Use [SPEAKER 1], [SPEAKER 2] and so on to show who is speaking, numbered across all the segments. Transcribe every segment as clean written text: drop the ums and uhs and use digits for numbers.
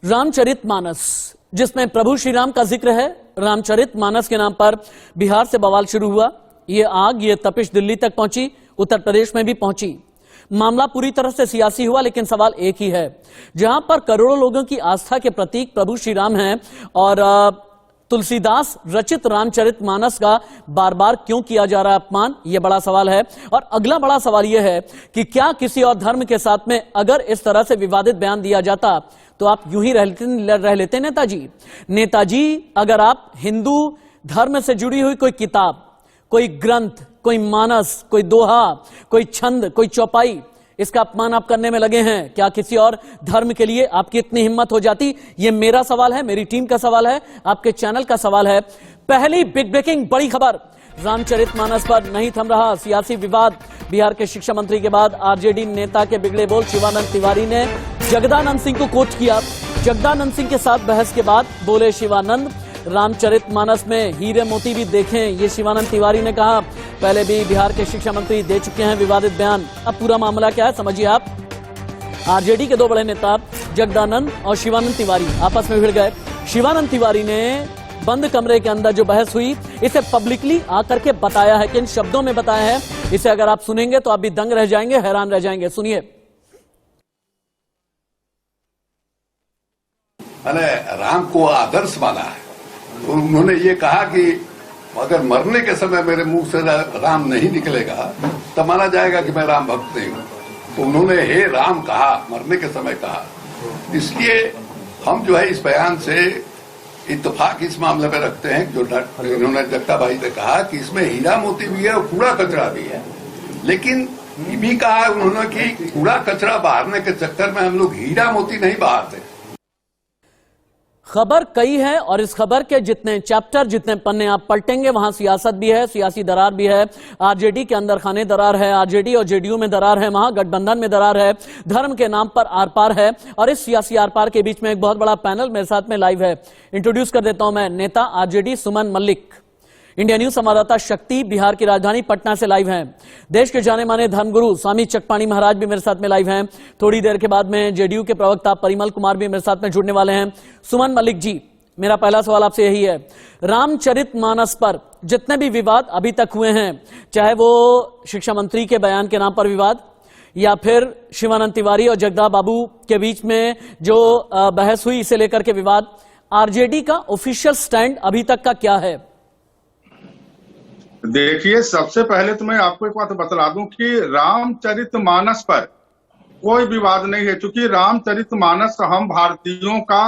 [SPEAKER 1] रामचरितमानस, जिसमें प्रभु श्री राम का जिक्र है। रामचरितमानस के नाम पर बिहार से बवाल शुरू हुआ। ये आग, ये तपिश दिल्ली तक पहुंची, उत्तर प्रदेश में भी पहुंची। मामला पूरी तरह से सियासी हुआ, लेकिन सवाल एक ही है। जहां पर करोड़ों लोगों की आस्था के प्रतीक प्रभु श्री राम हैं और तुलसीदास रचित रामचरितमानस का बार बार क्यों किया जा रहा है अपमान, यह बड़ा सवाल है। और अगला बड़ा सवाल यह है कि क्या किसी और धर्म के साथ में अगर इस तरह से विवादित बयान दिया जाता तो आप यूं ही रह लेते नेताजी? अगर आप हिंदू धर्म से जुड़ी हुई कोई किताब, कोई ग्रंथ, कोई मानस, कोई दोहा, कोई छंद, कोई चौपाई, इसका अपमान आप करने में लगे हैं, क्या किसी और धर्म के लिए आपकी इतनी हिम्मत हो जाती? ये मेरा सवाल है, मेरी टीम का सवाल है, आपके चैनल का सवाल है। पहली बिग ब्रेकिंग बड़ी खबर, रामचरितमानस पर नहीं थम रहा सियासी विवाद। बिहार के शिक्षा मंत्री के बाद आरजेडी नेता के बिगड़े बोल शिवानंद तिवारी ने जगदानंद सिंह को कोट किया। जगदानंद सिंह के साथ बहस के बाद बोले शिवानंद, रामचरितमानस में हीरे मोती भी देखें, ये शिवानंद तिवारी ने कहा। पहले भी बिहार के शिक्षा मंत्री दे चुके हैं विवादित बयान। अब पूरा मामला क्या है समझिए आप। आरजेडी के दो बड़े नेता जगदानंद और शिवानंद तिवारी आपस में भिड़ गए। शिवानंद तिवारी ने बंद कमरे के अंदर जो बहस हुई, इसे पब्लिकली आकर के बताया है, किन शब्दों में बताया है, इसे अगर आप सुनेंगे तो आप भी दंग रह जाएंगे, हैरान रह जाएंगे। सुनिए।
[SPEAKER 2] मैंने राम को आदर्श माना है। तो उन्होंने ये कहा कि अगर मरने के समय मेरे मुंह से राम नहीं निकलेगा तब माना जाएगा कि मैं राम भक्त नहीं हूं। तो उन्होंने हे राम कहा, मरने के समय कहा। इसलिए हम जो है इस बयान से इत्तेफाक इस मामले में रखते हैं जो इन्होंने जगता भाई ने कहा कि इसमें हीरा मोती भी है और कूड़ा कचरा भी है। लेकिन ये भी कहा उन्होंने कि कूड़ा कचरा बहारने के चक्कर में हम लोग हीरा मोती नहीं बहारते।
[SPEAKER 1] खबर कई है और इस खबर के जितने चैप्टर, जितने पन्ने आप पलटेंगे वहां सियासत भी है, सियासी दरार भी है। आरजेडी के अंदर खाने दरार है, आरजेडी और जेडीयू में दरार है, महागठबंधन में दरार है, धर्म के नाम पर आर पार है। और इस सियासी आर पार के बीच में एक बहुत बड़ा पैनल मेरे साथ में लाइव है। इंट्रोड्यूस कर देता हूं मैं, नेता आरजेडी सुमन मल्लिक, इंडिया न्यूज संवाददाता शक्ति बिहार की राजधानी पटना से लाइव हैं। देश के जाने माने धर्मगुरु स्वामी चकपाणी महाराज भी मेरे साथ में लाइव हैं। थोड़ी देर के बाद में जेडीयू के प्रवक्ता परिमल कुमार भी मेरे साथ में जुड़ने वाले हैं। सुमन मल्लिक जी, मेरा पहला सवाल आपसे यही है, रामचरितमानस पर जितने भी विवाद अभी तक हुए हैं, चाहे वो शिक्षा मंत्री के बयान के नाम पर विवाद या फिर शिवानंद तिवारी और जगदा बाबू के बीच में जो बहस हुई इसे लेकर के विवाद, आरजेडी का ऑफिशियल स्टैंड अभी तक का क्या है?
[SPEAKER 3] देखिए, सबसे पहले तो मैं आपको एक बात बतला दूं कि रामचरितमानस पर कोई विवाद नहीं है, क्योंकि रामचरितमानस हम भारतीयों का,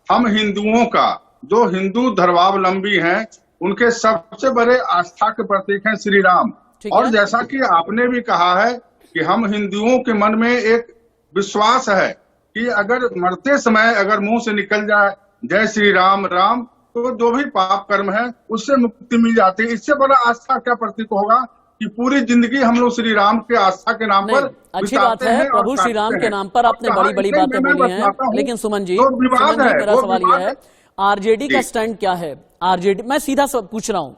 [SPEAKER 3] हम हिंदुओं का, जो हिंदू धर्मावलंबी हैं उनके सबसे बड़े आस्था के प्रतीक हैं श्री राम। और जैसा कि आपने भी कहा है कि हम हिंदुओं के मन में एक विश्वास है कि अगर मरते समय अगर मुंह से निकल जाए जय श्री राम राम, तो जो भी पाप कर्म है उससे मुक्ति मिल जाती है। इससे बड़ा आस्था क्या प्रतीक होगा कि पूरी जिंदगी हम लोग श्री राम के आस्था के नाम पर
[SPEAKER 1] अच्छी बात है, प्रभु श्री राम के नाम पर आपने बड़ी बड़ी बातें बोली हैं। लेकिन सुमन जी, मेरा सवाल यह है, आरजेडी का स्टैंड क्या है? आरजेडी, मैं सीधा पूछ रहा हूं,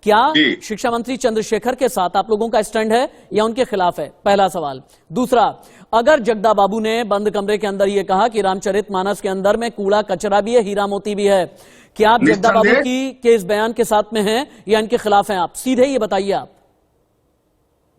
[SPEAKER 1] क्या शिक्षा मंत्री चंद्रशेखर के साथ आप लोगों का स्टैंड है या उनके खिलाफ है? पहला सवाल। दूसरा, अगर जगदा बाबू ने बंद कमरे के अंदर यह कहा कि रामचरितमानस के अंदर में कूड़ा कचरा भी है, हीरा मोती भी है, क्या आप जगदा बाबू के इस बयान के साथ में हैं या इनके खिलाफ हैं? आप सीधे ये बताइए। आप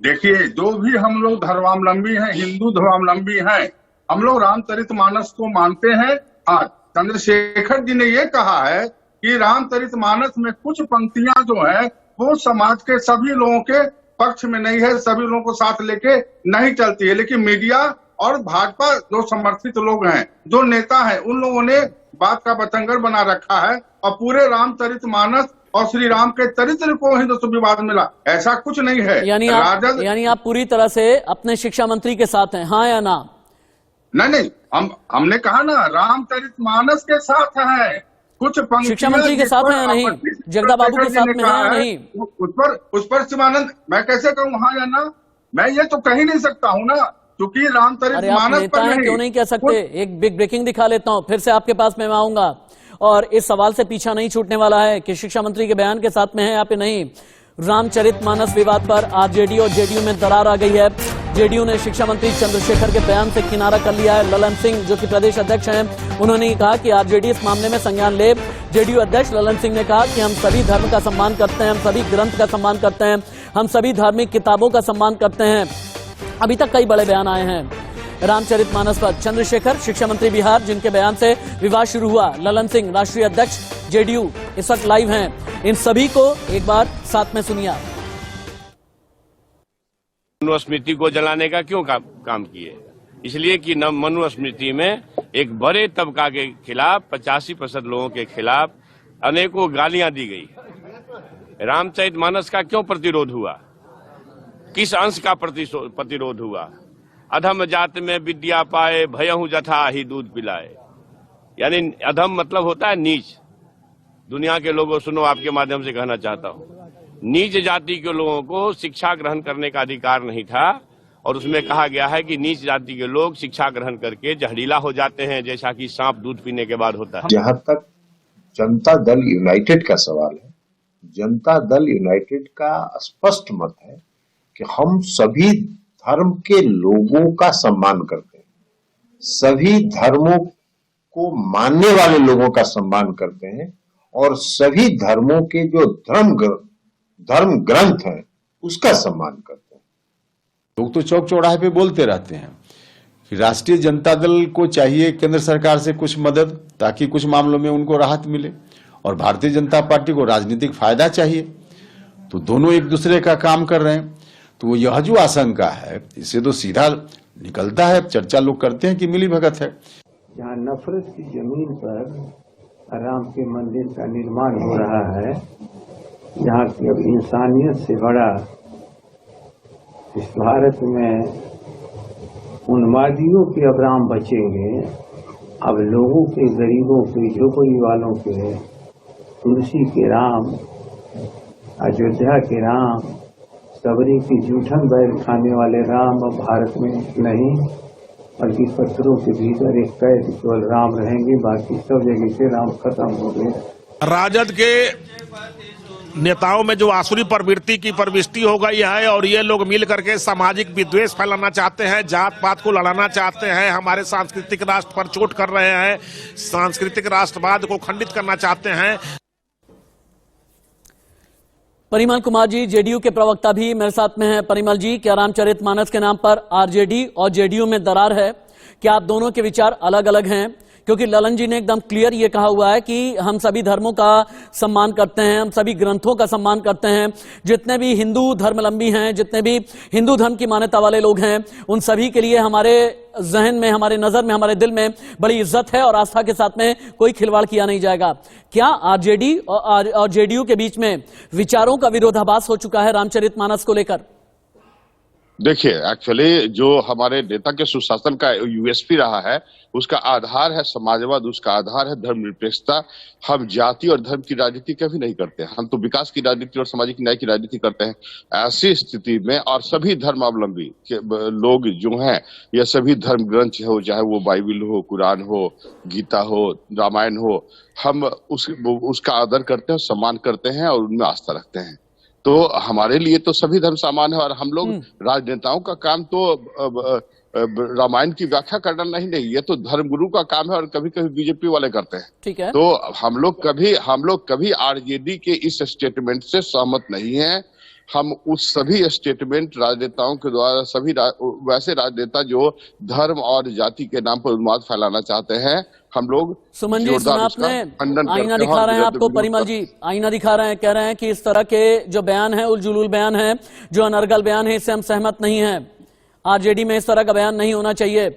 [SPEAKER 3] देखिए, जो भी हम लोग धर्मावलंबी हैं, हिंदू धर्मावलंबी हैं, हम लोग रामचरितमानस को मानते हैं। हाँ, चंद्रशेखर जी ने ये कहा है कि रामचरितमानस में कुछ पंक्तियां जो है वो समाज के सभी लोगों के पक्ष में नहीं है, सभी लोगों को साथ लेके नहीं चलती है। लेकिन मीडिया और भाजपा जो समर्थित लोग हैं, जो नेता हैं, उन लोगों ने बात का बतंगर बना रखा है और पूरे रामचरितमानस और श्री राम के चरित्र को हिंदुत्व विवाद मिला, ऐसा कुछ नहीं है।
[SPEAKER 1] यानी आप पूरी तरह से अपने शिक्षा मंत्री के साथ हैं, हाँ या ना?
[SPEAKER 3] नहीं, हमने कहा ना रामचरितमानस के साथ है। कुछ
[SPEAKER 1] शिक्षा मंत्री के साथ है या नहीं? जगदा बाबू के साथ में है या नहीं?
[SPEAKER 3] उस पर शिवानंद मैं कैसे कहूँ हाँ या ना? मैं ये तो कह ही नहीं सकता हूँ ना, क्योंकि रामचरितमानस पर नहीं।
[SPEAKER 1] क्यों नहीं कह सकते? एक बिग ब्रेकिंग दिखा लेता हूं, फिर से आपके पास में मैं आऊंगा और इस सवाल से पीछा नहीं छूटने वाला है कि शिक्षा मंत्री के बयान के साथ में है या फिर नहीं। रामचरितमानस विवाद पर आरजेडी और जेडीयू में दरार आ गई है। जेडीयू ने शिक्षा मंत्री चंद्रशेखर के बयान से किनारा कर लिया है। ललन सिंह जो कि प्रदेश अध्यक्ष हैं, उन्होंने कहा कि आरजेडी इस मामले में संज्ञान ले। जेडीयू अध्यक्ष ललन सिंह ने कहा कि हम सभी धर्म का सम्मान करते हैं, हम सभी ग्रंथ का सम्मान करते हैं, हम सभी धार्मिक किताबों का सम्मान करते हैं। अभी तक कई बड़े बयान आए हैं रामचरितमानस पर। चंद्रशेखर शिक्षा मंत्री बिहार, जिनके बयान से विवाद शुरू हुआ। ललन सिंह राष्ट्रीय अध्यक्ष जेडीयू इस वक्त लाइव हैं। इन सभी को एक बार साथ में सुनिए।
[SPEAKER 4] मनुस्मृति को जलाने का क्यों काम किए? इसलिए कि न मनुस्मृति में एक बड़े तबका के खिलाफ 85% लोगों के खिलाफ अनेकों गालियां दी गई। रामचरितमानस का क्यों प्रतिरोध हुआ? किस अंश का प्रतिरोध हुआ? अधम जात में विद्या पाए, भयहु जथा ही दूध पिलाए। यानी अधम मतलब होता है नीच। दुनिया के लोगों सुनो, आपके माध्यम से कहना चाहता हूं, नीच जाति के लोगों को शिक्षा ग्रहण करने का अधिकार नहीं था, और उसमें कहा गया है कि नीच जाति के लोग शिक्षा ग्रहण करके जहरीला हो जाते हैं, जैसा कि सांप दूध पीने के बाद होता है।
[SPEAKER 5] जहां तक जनता दल यूनाइटेड का सवाल है, जनता दल यूनाइटेड का स्पष्ट मत है कि हम सभी धर्म के लोगों का सम्मान करते हैं, सभी धर्मों को मानने वाले लोगों का सम्मान करते हैं, और सभी धर्मों के जो धर्म ग्रंथ हैं उसका सम्मान करते हैं।
[SPEAKER 6] लोग तो चौक चौराहे पे बोलते रहते हैं कि राष्ट्रीय जनता दल को चाहिए केंद्र सरकार से कुछ मदद, ताकि कुछ मामलों में उनको राहत मिले, और भारतीय जनता पार्टी को राजनीतिक फायदा चाहिए। तो दोनों एक दूसरे का काम कर रहे हैं। तो यह जो आशंका है, इससे तो सीधा निकलता है, चर्चा लोग करते हैं कि मिली भगत है।
[SPEAKER 7] जहाँ नफरत की जमीन पर राम के मंदिर का निर्माण हो रहा है, जहाँ की अब इंसानियत से बड़ा इस भारत में उन्मादियों के अब राम बचेंगे। अब लोगों के, गरीबों के, झोपड़ी वालों के, तुलसी के राम, अयोध्या के राम, सबरी की जूठन बैल खाने वाले राम अब भारत में नहीं, बल्कि पत्थरों के भीतर एक कैद केवल राम रहेंगे, बाकी सब जगह से राम खत्म हो गए।
[SPEAKER 8] राजद के नेताओं में जो आसुरी प्रवृत्ति की प्रविष्टि हो गई है, और ये लोग मिल करके सामाजिक विद्वेष फैलाना चाहते हैं, जात पात को लड़ाना चाहते हैं, हमारे सांस्कृतिक राष्ट्र पर चोट कर रहे हैं, सांस्कृतिक राष्ट्रवाद को खंडित करना चाहते हैं।
[SPEAKER 1] परिमल कुमार जी जेडीयू के प्रवक्ता भी मेरे साथ में हैं। परिमल जी, क्या रामचरितमानस के नाम पर आरजेडी और जेडीयू में दरार है? क्या आप दोनों के विचार अलग अलग हैं? क्योंकि ललन जी ने एकदम क्लियर ये कहा हुआ है कि हम सभी धर्मों का सम्मान करते हैं, हम सभी ग्रंथों का सम्मान करते हैं, जितने भी हिंदू धर्मावलंबी हैं, जितने भी हिंदू धर्म की मान्यता वाले लोग हैं, उन सभी के लिए हमारे जहन में, हमारे नजर में, हमारे दिल में बड़ी इज्जत है, और आस्था के साथ में कोई खिलवाड़ किया नहीं जाएगा। क्या आरजेडी और जेडीयू के बीच में विचारों का विरोधाभास हो चुका है रामचरितमानस को लेकर?
[SPEAKER 9] देखिए, एक्चुअली जो हमारे नेता के सुशासन का यूएसपी रहा है, उसका आधार है समाजवाद, उसका आधार है धर्मनिरपेक्षता। हम जाति और धर्म की राजनीति कभी नहीं करते, हम तो विकास की राजनीति और सामाजिक न्याय की राजनीति करते हैं। ऐसी स्थिति में और सभी धर्मावलंबी लोग जो हैं, ये सभी धर्म ग्रंथ हो, चाहे वो बाइबिल हो, कुरान हो, गीता हो, रामायण हो, हम उसका आदर करते हैं, सम्मान करते हैं और उनमें आस्था रखते हैं। तो हमारे लिए तो सभी धर्म समान है, और हम लोग राजनेताओं का काम तो रामायण की व्याख्या करना नहीं, ये तो धर्मगुरु का काम है, और कभी कभी बीजेपी वाले करते हैं। ठीक है। तो हम लोग कभी आरजेडी के इस स्टेटमेंट से सहमत नहीं हैं। हम उस सभी स्टेटमेंट राजनेताओं के द्वारा, सभी वैसे राजनेता जो धर्म और जाति के नाम पर उन्माद फैलाना चाहते हैं, हम लोग
[SPEAKER 1] सुमन जी, सुना आपने, आईना दिखा रहे हैं आपको परिमल जी, आईना दिखा रहे हैं, कह रहे हैं कि इस तरह के जो बयान है, उलझुल बयान है, जो अनर्गल बयान है, इससे हम सहमत नहीं हैं। आरजेडी में इस तरह का बयान नहीं होना चाहिए।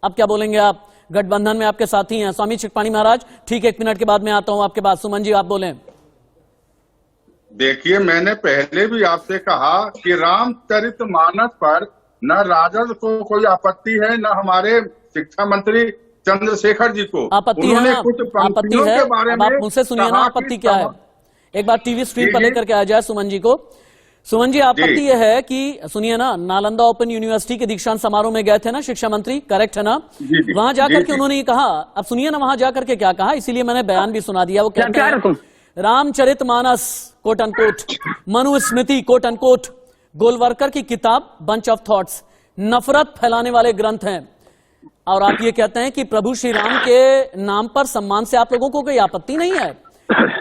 [SPEAKER 1] अब क्या बोलेंगे आप? गठबंधन में आपके साथी हैं स्वामी चिकपाणी महाराज। ठीक है, 1 मिनट के बाद में आता हूं आपके पास। सुमन जी, आप बोलें।
[SPEAKER 3] देखिए, मैंने पहले भी आपसे कहा कि रामचरितमानस पर न राजद को कोई आपत्ति है, न हमारे शिक्षा मंत्री चंद्रशेखर जी को
[SPEAKER 1] आपत्ति है। कुछ आपत्ति है, के बारे में आप मुझसे सुनिए ना, आपत्ति क्या है? एक बार टीवी स्क्रीन पर लेकर के आ जाए सुमन जी को। सुमन जी, आपत्ति यह है कि सुनिए ना, नालंदा ओपन यूनिवर्सिटी के दीक्षांत समारोह में गए थे ना शिक्षा मंत्री, करेक्ट है ना? वहां जाकर के उन्होंने ये कहा, अब सुनिए ना वहां जाकर के क्या कहा, इसीलिए मैंने बयान भी सुना दिया। वो कहते हैं Ramcharitmanas quote unquote, Manusmriti quote unquote, Golwalkar की किताब बंच ऑफ थॉट्स, नफरत फैलाने वाले ग्रंथ हैं। और आप ये कहते हैं कि प्रभु श्री राम के नाम पर सम्मान से आप लोगों को कोई आपत्ति नहीं है।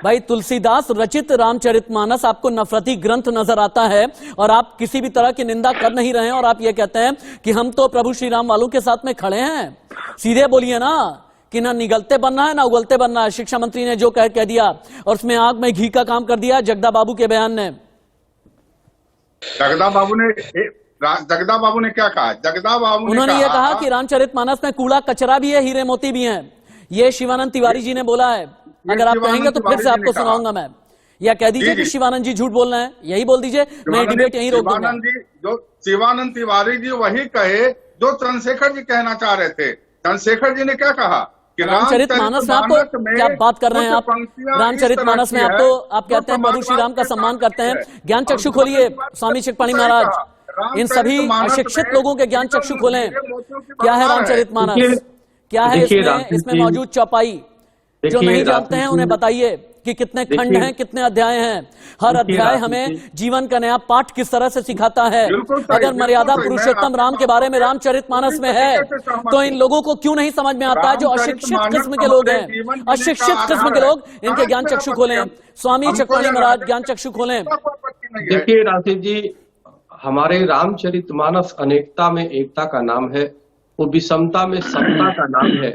[SPEAKER 1] भाई तुलसीदास रचित रामचरितमानस आपको नफरती ग्रंथ नजर आता है और आप किसी भी तरह की निंदा कर नहीं रहे हैं, और आप ये कहते हैं कि हम तो प्रभु श्री राम वालों के साथ में खड़े हैं। सीधे बोलिए ना कि ना निगलते बनना है ना उगलते बनना है। शिक्षा मंत्री ने जो कह दिया और उसमें आग में घी का काम कर दिया जगदा बाबू के बयान ने।
[SPEAKER 3] जगदा बाबू ने क्या कहा? जगदा बाबू
[SPEAKER 1] उन्होंने ये कहा कि रामचरितमानस में कूड़ा कचरा भी है, हीरे मोती भी हैं। ये शिवानंद तिवारी जी ने बोला है। अगर आप कहेंगे तो फिर से आपको सुनाऊंगा मैं, या कह दीजिए कि शिवानंद जी झूठ बोल रहे हैं, यही बोल दीजिए, मैं डिबेट यहीं रोक दूंगा।
[SPEAKER 3] जो शिवानंद तिवारी जी वही कहे जो चंद्रशेखर जी कहना चाह रहे थे। चंद्रशेखर जी ने क्या कहा कि
[SPEAKER 1] रामचरितमानस में आपको क्या बात कर रहे हैं आप? रामचरितमानस में आप कहते हैं प्रभु श्री राम का सम्मान करते हैं। ज्ञान चक्षु खोलिए स्वामी चिकपाणी महाराज, इन सभी अशिक्षित लोगों के ज्ञान चक्षु खोलें। क्या है रामचरितमानस, क्या है इसमें मौजूद चौपाई? जो नहीं जानते हैं उन्हें बताइए कि कितने खंड हैं, कितने अध्याय हैं। हर अध्याय हमें जीवन का नया पाठ किस तरह से सिखाता है। अगर मर्यादा पुरुषोत्तम राम के बारे में रामचरितमानस में है तो इन लोगों को क्यों नहीं समझ में आता है? जो अशिक्षित किस्म के लोग हैं, अशिक्षित किस्म के लोग, इनके ज्ञान चक्षु खोलें। स्वामी चिकपाणी महाराज ज्ञान चक्षु खोलें।
[SPEAKER 10] देखिए राशिद जी, हमारे रामचरितमानस अनेकता में एकता का नाम है, वो विषमता में समता का नाम है।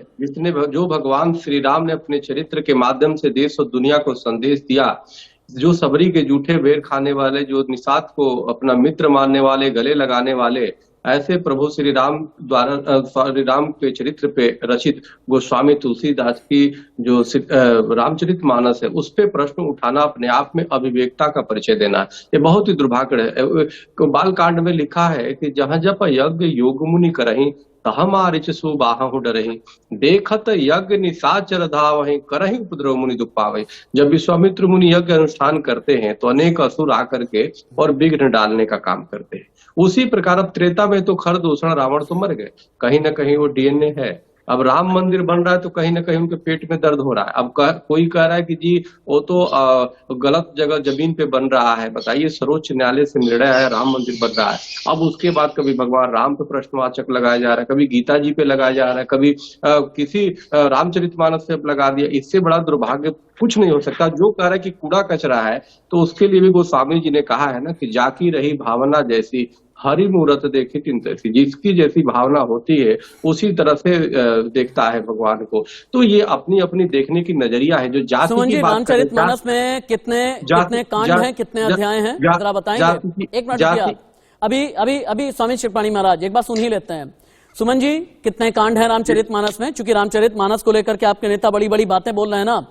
[SPEAKER 10] जो भगवान श्री राम ने अपने चरित्र के माध्यम से देश और दुनिया को संदेश दिया, जो सबरी के जूठे बेर खाने वाले, जो निषाद को अपना मित्र मानने वाले, गले लगाने वाले, ऐसे प्रभु श्री राम द्वारा श्री राम के चरित्र पे रचित गोस्वामी तुलसीदास की जो रामचरितमानस है, उस पे प्रश्न उठाना अपने आप में अविवेकता का परिचय देना है। ये बहुत ही दुर्भाग्य है। बाल कांड में लिखा है कि जहाँ जप यज्ञ योग मुनि करही तहम आरिच सुबाहु डरहि, देखत यज्ञ निशाचर धावहि करहि उपद्रव मुनि दुख पावहि। जब विश्वामित्र मुनि यज्ञ अनुष्ठान करते हैं तो अनेक असुर आकर के और विघ्न डालने का काम करते हैं। उसी प्रकार अब त्रेता में तो खर दूषण रावण तो मर गए, कहीं ना कहीं वो डीएनए है। अब राम मंदिर बन रहा है तो कहीं ना कहीं उनके पेट में दर्द हो रहा है। अब कोई कह रहा है कि जी वो तो गलत जगह जमीन पे बन रहा है। बताइए, सर्वोच्च न्यायालय से निर्णय है, राम मंदिर बन रहा है। अब उसके बाद कभी भगवान राम पे प्रश्नवाचक लगाया जा रहा है, कभी गीता जी पे लगाया जा रहा है, कभी किसी रामचरितमानस पे लगा दिया। इससे बड़ा दुर्भाग्य कुछ नहीं हो सकता। जो कह रहा है कि कूड़ा कचरा है, तो उसके लिए भी गोस्वामी जी ने कहा है ना कि जाकी रही भावना जैसी, हरि मूरत देखी तिन तैसी। जिसकी जैसी भावना होती है उसी तरह से देखता है भगवान को। तो ये अपनी अपनी देखने की नजरिया है। जो जाति की बात,
[SPEAKER 1] रामचरितमानस में कितने कांड हैं, कितने अध्याय हैं, जरा बताएंगे? एक मिनट अभी स्वामी चिकपाणी महाराज एक बात सुन ही लेते हैं। सुमन जी, कितने कांड हैं रामचरितमानस में? चूंकि रामचरितमानस को लेकर के आपके नेता बड़ी बड़ी बातें बोल रहे हैं ना,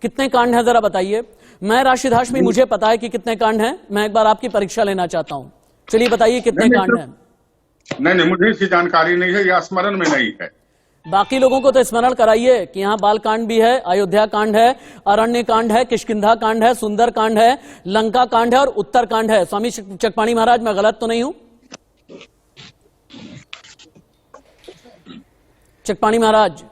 [SPEAKER 1] कितने कांड हैं जरा बताइए। मैं राशिदास में मुझे पता है कि कितने कांड हैं, मैं एक बार आपकी परीक्षा लेना चाहता हूं। चलिए बताइए कितने कांड हैं?
[SPEAKER 3] नहीं, मुझे इसकी जानकारी नहीं है, या स्मरण में नहीं है।
[SPEAKER 1] बाकी लोगों को तो स्मरण कराइए कि यहाँ बाल कांड भी है, अयोध्या कांड है, अरण्य कांड है, किष्किंधा कांड है, सुंदर कांड है, लंका कांड है और उत्तर कांड है। स्वामी चिकपाणी महाराज, मैं गलत तो नहीं हूं? चिकपाणी महाराज,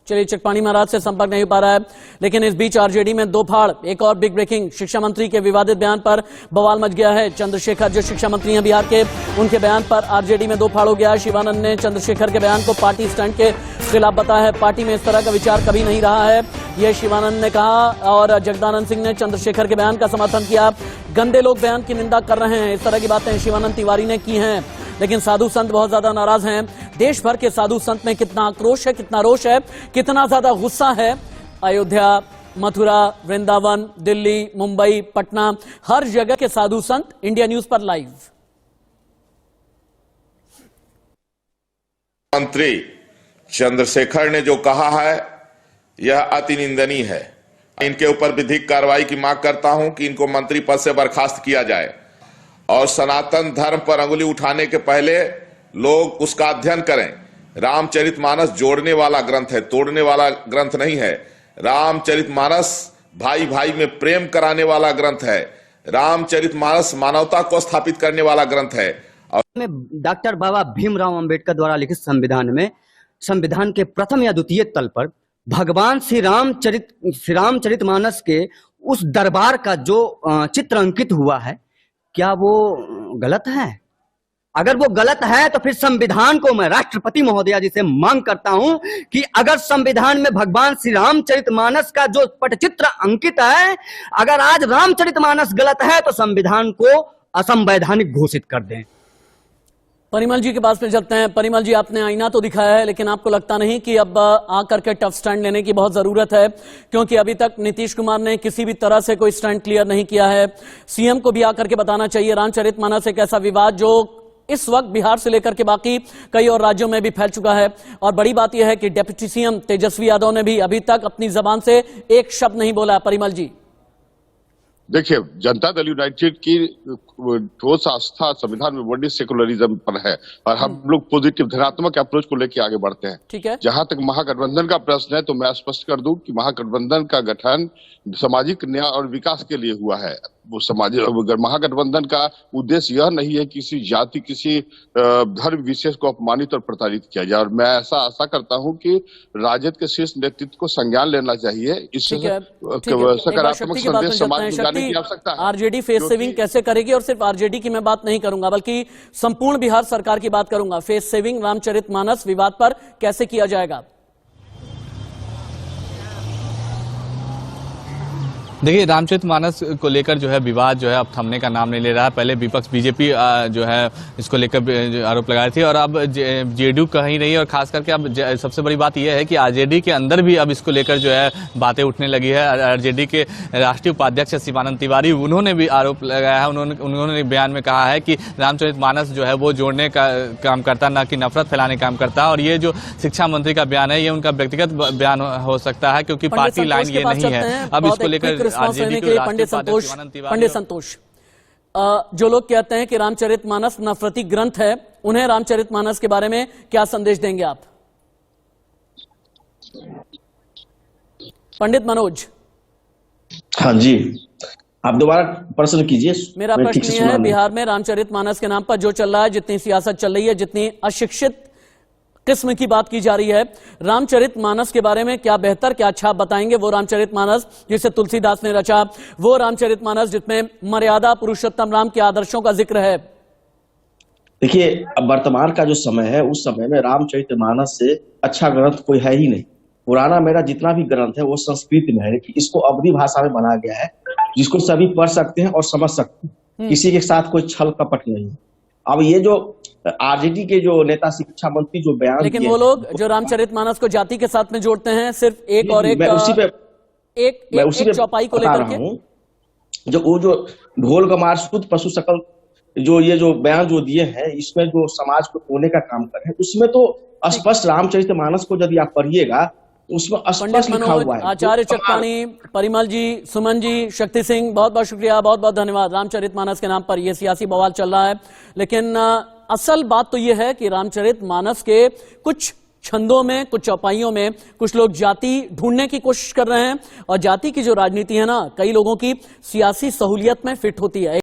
[SPEAKER 1] चलिए चिकपाणी महाराज से संपर्क नहीं हो पा रहा है, लेकिन इस बीच आरजेडी में दो फाड़। एक और बिग ब्रेकिंग, शिक्षा मंत्री के विवादित बयान पर बवाल मच गया है। चंद्रशेखर जो शिक्षा मंत्री हैं बिहार के, उनके बयान पर आरजेडी में दो फाड़ हो गया। शिवानंद ने चंद्रशेखर के बयान को पार्टी स्टैंड के खिलाफ बताया है। पार्टी में इस तरह का विचार कभी नहीं रहा है, यह शिवानंद ने कहा। और जगदानंद सिंह ने चंद्रशेखर के बयान का समर्थन किया। गंदे लोग बयान की निंदा कर रहे हैं, इस तरह की बातें शिवानंद तिवारी ने की हैं। लेकिन साधु संत बहुत ज्यादा नाराज हैं। देश भर के साधु संत में कितना आक्रोश है, कितना रोष है, कितना ज्यादा गुस्सा है। अयोध्या, मथुरा, वृंदावन, दिल्ली, मुंबई, पटना, हर जगह के साधु संत इंडिया न्यूज पर लाइव।
[SPEAKER 11] मंत्री चंद्रशेखर ने जो कहा है यह अति निंदनीय है। इनके ऊपर विधिक कार्रवाई की मांग करता हूं कि इनको मंत्री पद से बर्खास्त किया जाए और सनातन धर्म पर अंगुली उठाने के पहले लोग उसका अध्ययन करें। रामचरितमानस जोड़ने वाला ग्रंथ है, तोड़ने वाला ग्रंथ नहीं है। रामचरितमानस भाई भाई में प्रेम कराने वाला ग्रंथ है। रामचरितमानस मानवता को स्थापित करने वाला ग्रंथ है। और
[SPEAKER 12] डॉक्टर बाबा भीमराव अंबेडकर द्वारा लिखित संविधान में संविधान के प्रथम या द्वितीय तल पर भगवान श्री रामचरितमानस के उस दरबार का जो चित्र अंकित हुआ है, क्या वो गलत है? अगर वो गलत है तो फिर संविधान को मैं राष्ट्रपति महोदया जी से मांग करता हूं कि अगर संविधान में भगवान श्री रामचरितमानस का जो पटचित्र अंकित है, अगर आज रामचरितमानस गलत है तो संविधान को असंवैधानिक घोषित कर दें।
[SPEAKER 1] परिमल जी के पास में चलते हैं। परिमल जी, आपने आईना तो दिखाया है, लेकिन आपको लगता नहीं कि अब आकर के टफ स्टैंड लेने की बहुत जरूरत है? क्योंकि अभी तक नीतीश कुमार ने किसी भी तरह से कोई स्टैंड क्लियर नहीं किया है। सीएम को भी आकर के बताना चाहिए। रामचरितमानस एक ऐसा विवाद जो इस वक्त बिहार से लेकर के बाकी कई और राज्यों में भी फैल चुका है। और बड़ी बात यह है कि डिप्टी सीएम तेजस्वी यादव ने भी अभी तक अपनी जबान से एक शब्द नहीं बोला। परिमल जी,
[SPEAKER 9] देखिए, जनता दल यूनाइटेड की ठोस आस्था संविधान में वर्णित सेकुलरिज्म पर है और हम लोग पॉजिटिव धनात्मक अप्रोच को लेकर आगे बढ़ते हैं।
[SPEAKER 1] ठीक है।
[SPEAKER 9] जहां तक महागठबंधन का प्रश्न है तो मैं स्पष्ट कर दूं कि महागठबंधन का गठन सामाजिक न्याय और विकास के लिए हुआ है। वो महागठबंधन का उद्देश्य यह नहीं है किसी जाति, किसी धर्म विशेष को अपमानित और प्रताड़ित किया जाए। और मैं ऐसा आशा करता हूं कि राजद के शीर्ष नेतृत्व को संज्ञान लेना चाहिए। इससे सकारात्मक संदेश समाज में जाने की आवश्यकता है।
[SPEAKER 1] आरजेडी फेस सेविंग कैसे करेगी? और सिर्फ आरजेडी की मैं बात नहीं करूंगा, बल्कि संपूर्ण बिहार सरकार की बात करूंगा। फेस सेविंग रामचरितमानस विवाद पर कैसे किया जाएगा?
[SPEAKER 13] देखिए, रामचरितमानस को लेकर जो है विवाद जो है अब थमने का नाम नहीं ले रहा है। पहले विपक्ष बीजेपी जो है इसको लेकर आरोप लगाए थे और अब जेडीयू कहीं नहीं। और खास करके अब सबसे बड़ी बात यह है कि आरजेडी के अंदर भी अब इसको लेकर जो है बातें उठने लगी है। आरजेडी के राष्ट्रीय उपाध्यक्ष शिवानंद तिवारी, उन्होंने भी आरोप लगाया है। उन्होंने बयान में कहा है कि रामचरितमानस जो है वो जोड़ने का काम करता, न कि नफरत फैलाने का काम करता है। और ये जो शिक्षा मंत्री का बयान है, ये उनका व्यक्तिगत बयान हो सकता है, क्योंकि पार्टी लाइन ये नहीं है। अब इसको लेकर
[SPEAKER 1] लेने के लिए पंडित संतोष, जो लोग कहते हैं कि रामचरितमानस नफरती ग्रंथ है, उन्हें रामचरितमानस के बारे में क्या संदेश देंगे आप? पंडित मनोज।
[SPEAKER 14] हाँ जी, आप दोबारा प्रश्न कीजिए।
[SPEAKER 1] मेरा प्रश्न यह है, बिहार में रामचरितमानस के नाम पर जो चल रहा है, जितनी सियासत चल रही है, जितनी अशिक्षित किस्म की बात की जा रही है, रामचरितमानस के बारे में क्या बेहतर, क्या अच्छा बताएंगे? वो रामचरितमानस जिसे तुलसीदास ने रचा, वो रामचरितमानस जिसमें मर्यादा पुरुषोत्तम राम के आदर्शों का जिक्र है।
[SPEAKER 14] देखिए, अब वर्तमान का जो समय है, उस समय में रामचरितमानस से अच्छा ग्रंथ कोई है ही नहीं। पुराना मेरा जितना भी ग्रंथ है वो संस्कृत में है, कि इसको अवधी भाषा में बनाया गया है, जिसको सभी पढ़ सकते हैं और समझ सकते हैं। किसी के साथ कोई छल कपट नहीं है। अब ये जो आरजेडी के जो नेता, शिक्षा मंत्री जो बयान,
[SPEAKER 1] लेकिन वो लोग जो रामचरितमानस को जाति के साथ में जोड़ते हैं, सिर्फ एक और एक एक चौपाई को लेकर के,
[SPEAKER 14] जो वो जो ढोल गमार शुद्ध पशु सकल जो ये जो बयान जो दिए हैं, इसमें जो समाज को तोड़ने का काम कर रहे हैं, उसमें तो स्पष्ट रामचरितमानस को यदि आप पढ़िएगा, उसमें स्पष्ट लिखा हुआ है।
[SPEAKER 1] आचार्य चक्राणी, परिमल जी, सुमन जी, शक्ति सिंह, बहुत बहुत शुक्रिया, बहुत बहुत धन्यवाद। रामचरितमानस के नाम पर यह सियासी बवाल चल रहा है, लेकिन असल बात तो यह है कि रामचरितमानस के कुछ छंदों में, कुछ चौपाइयों में कुछ लोग जाति ढूंढने की कोशिश कर रहे हैं। और जाति की जो राजनीति है ना, कई लोगों की सियासी सहूलियत में फिट होती है।